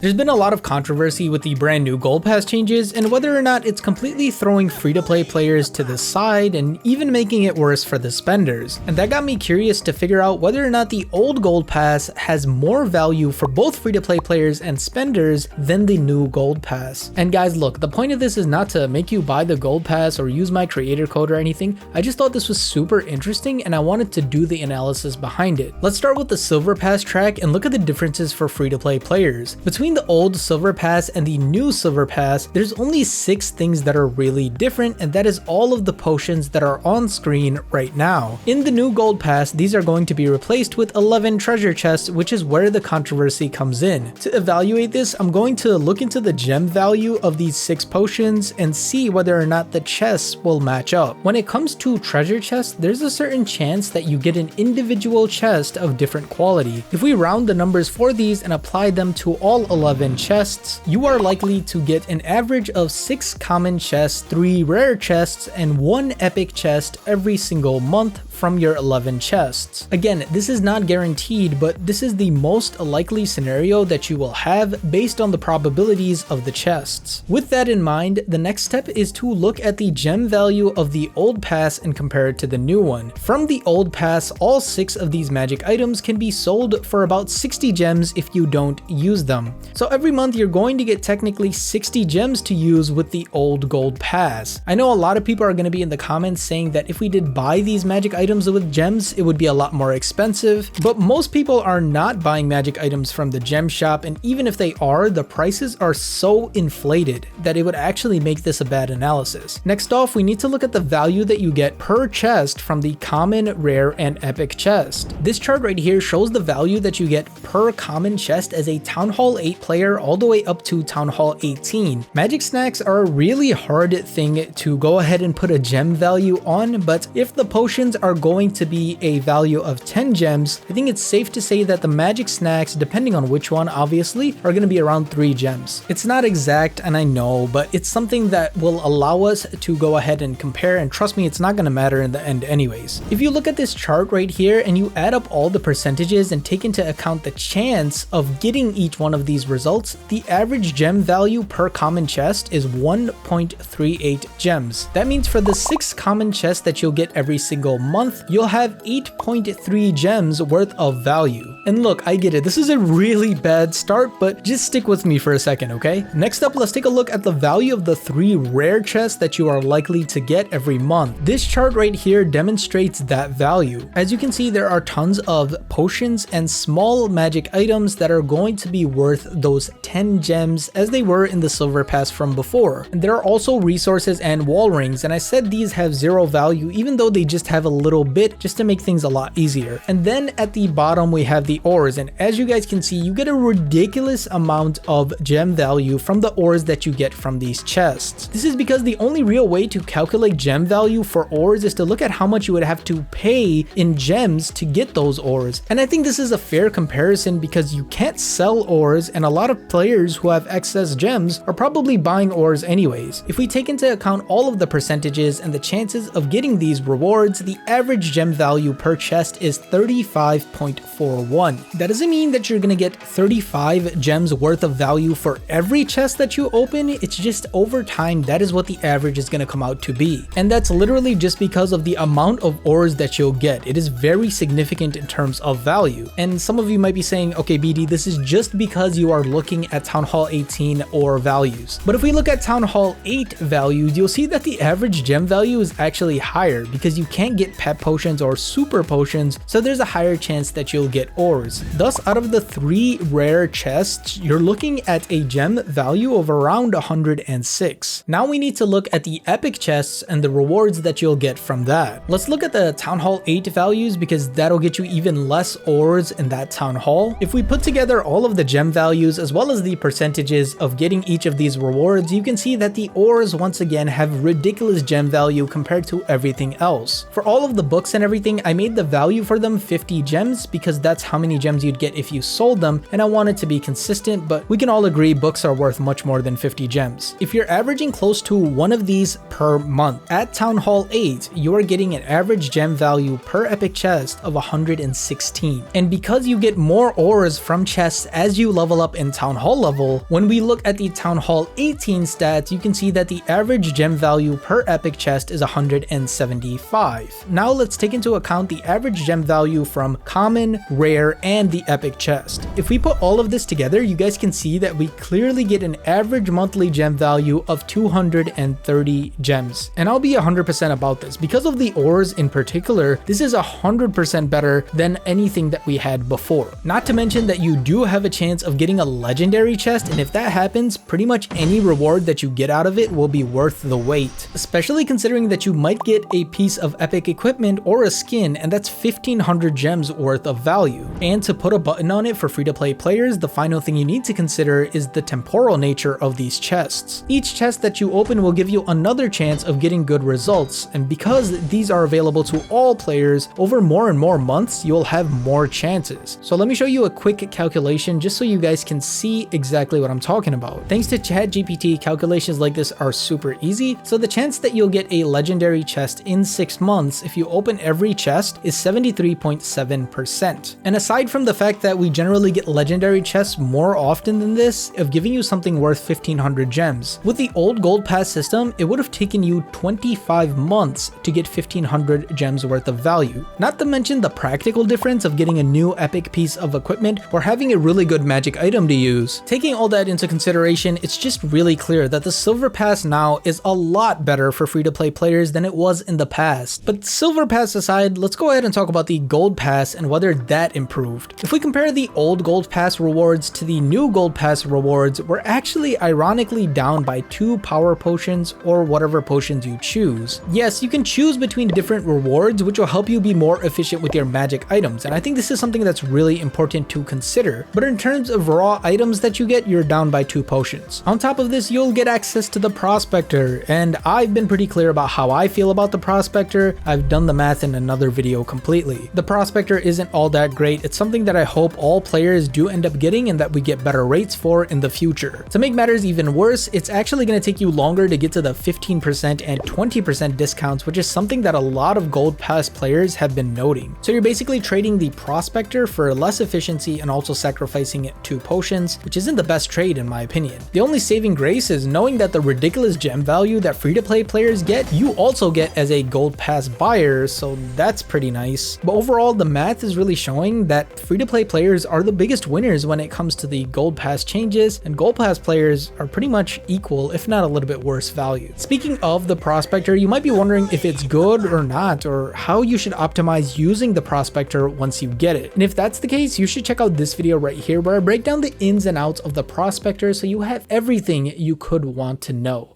There's been a lot of controversy with the brand new Gold Pass changes and whether or not it's completely throwing free-to-play players to the side and even making it worse for the spenders. And that got me curious to figure out whether or not the old Gold Pass has more value for both free-to-play players and spenders than the new Gold Pass. And guys, look, the point of this is not to make you buy the Gold Pass or use my creator code or anything. I just thought this was super interesting and I wanted to do the analysis behind it. Let's start with the Silver Pass track and look at the differences for free-to-play players. Between the old Silver Pass and the new Silver Pass, there's only 6 things that are really different, and that is all of the potions that are on screen right now. In the new Gold Pass, these are going to be replaced with 11 treasure chests, which is where the controversy comes in. To evaluate this, I'm going to look into the gem value of these 6 potions and see whether or not the chests will match up. When it comes to treasure chests, there's a certain chance that you get an individual chest of different quality. If we round the numbers for these and apply them to all 11 chests, you are likely to get an average of 6 common chests, 3 rare chests, and 1 epic chest every single month from your 11 chests. Again, this is not guaranteed, but this is the most likely scenario that you will have based on the probabilities of the chests. With that in mind, the next step is to look at the gem value of the old pass and compare it to the new one. From the old pass, all 6 of these magic items can be sold for about 60 gems if you don't use them. So every month you're going to get technically 60 gems to use with the old Gold Pass. I know a lot of people are going to be in the comments saying that if we did buy these magic items with gems, it would be a lot more expensive, but most people are not buying magic items from the gem shop, and even if they are, the prices are so inflated that it would actually make this a bad analysis. Next off, we need to look at the value that you get per chest from the common, rare, and epic chest. This chart right here shows the value that you get per common chest as a Town Hall 8 player all the way up to Town Hall 18. Magic snacks are a really hard thing to go ahead and put a gem value on, but if the potions are going to be a value of 10 gems, I think it's safe to say that the magic snacks, depending on which one obviously, are going to be around 3 gems. It's not exact, and I know, but it's something that will allow us to go ahead and compare, and trust me, it's not going to matter in the end anyways. If you look at this chart right here and you add up all the percentages and take into account the chance of getting each one of these results, the average gem value per common chest is 1.38 gems. That means for the 6 common chests that you'll get every single month, you'll have 8.3 gems worth of value. And look, I get it, this is a really bad start, but just stick with me for a second, okay? Next up, let's take a look at the value of the 3 rare chests that you are likely to get every month. This chart right here demonstrates that value. As you can see, there are tons of potions and small magic items that are going to be worth those 10 gems as they were in the Silver Pass from before. And there are also resources and wall rings, and I said these have 0 value even though they just have a little bit just to make things a lot easier. And then at the bottom we have the ores, and as you guys can see, you get a ridiculous amount of gem value from the ores that you get from these chests. This is because the only real way to calculate gem value for ores is to look at how much you would have to pay in gems to get those ores. And I think this is a fair comparison because you can't sell ores, and a lot of players who have excess gems are probably buying ores anyways. If we take into account all of the percentages and the chances of getting these rewards, the average gem value per chest is 35.41. That doesn't mean that you're gonna get 35 gems worth of value for every chest that you open, it's just over time that is what the average is gonna come out to be. And that's literally just because of the amount of ores that you'll get. It is very significant in terms of value. And some of you might be saying, okay BD, this is just because you are looking at Town Hall 18 ore values. But if we look at Town Hall 8 values, you'll see that the average gem value is actually higher because you can't get pet potions or super potions, so there's a higher chance that you'll get ores. Thus, out of the 3 rare chests, you're looking at a gem value of around 106. Now we need to look at the epic chests and the rewards that you'll get from that. Let's look at the Town Hall 8 values because that'll get you even less ores in that Town Hall. If we put together all of the gem values as well as the percentages of getting each of these rewards, you can see that the ores once again have ridiculous gem value compared to everything else. For all of the books and everything, I made the value for them 50 gems because that's how many gems you'd get if you sold them, and I want it to be consistent, but we can all agree books are worth much more than 50 gems. If you're averaging close to one of these per month, at Town Hall 8, you are getting an average gem value per epic chest of 116. And because you get more ores from chests as you level up in Town Hall level, when we look at the Town Hall 18 stats, you can see that the average gem value per epic chest is 175. Now let's take into account the average gem value from common, rare, and the epic chest. If we put all of this together, you guys can see that we clearly get an average monthly gem value of 230 gems. And I'll be 100% about this. Because of the ores in particular, this is 100% better than anything that we had before. Not to mention that you do have a chance of getting a legendary chest, and if that happens, pretty much any reward that you get out of it will be worth the wait. Especially considering that you might get a piece of epic equipment or a skin, and that's 1500 gems worth of value. And to put a button on it for free-to-play players, the final thing you need to consider is the temporal nature of these chests. Each chest that you open will give you another chance of getting good results, and because these are available to all players, over more and more months, you'll have more chances. So let me show you a quick calculation just so you guys can see exactly what I'm talking about. Thanks to ChatGPT, calculations like this are super easy, so the chance that you'll get a legendary chest in 6 months if you open every chest is 73.7%. And aside from the fact that we generally get legendary chests more often than this, of giving you something worth 1500 gems. With the old gold pass system, it would have taken you 25 months to get 1500 gems worth of value. Not to mention the practical difference of getting a new epic piece of equipment or having a really good magic item to use. Taking all that into consideration, it's just really clear that the silver pass now is a lot better for free-to-play players than it was in the past. But silver pass aside, let's go ahead and talk about the gold pass and whether that improved. If we compare the old gold pass rewards to the new gold pass rewards, we're actually ironically down by 2 power potions or whatever potions you choose. Yes, you can choose between different rewards which will help you be more efficient with your magic items, and I think this is something that's really important to consider. But in terms of raw items that you get, you're down by 2 potions. On top of this, you'll get access to the prospector, and I've been pretty clear about how I feel about the prospector. I've done the math in another video completely. The prospector isn't all that great. It's something that I hope all players do end up getting and that we get better rates for in the future. To make matters even worse, it's actually going to take you longer to get to the 15% and 20% discounts, which is something that a lot of gold pass players have been noting. So you're basically trading the prospector for less efficiency and also sacrificing 2 potions, which isn't the best trade in my opinion. The only saving grace is knowing that the ridiculous gem value that free-to-play players get, you also get as a gold pass buyer, so that's pretty nice. But overall, the math is really showing that free-to-play players are the biggest winners when it comes to the gold pass changes, and gold pass players are pretty much equal, if not a little bit worse value. Speaking of the prospector, you might be wondering if it's good or not, or how you should optimize using the prospector once you get it. And if that's the case, you should check out this video right here where I break down the ins and outs of the prospector so you have everything you could want to know.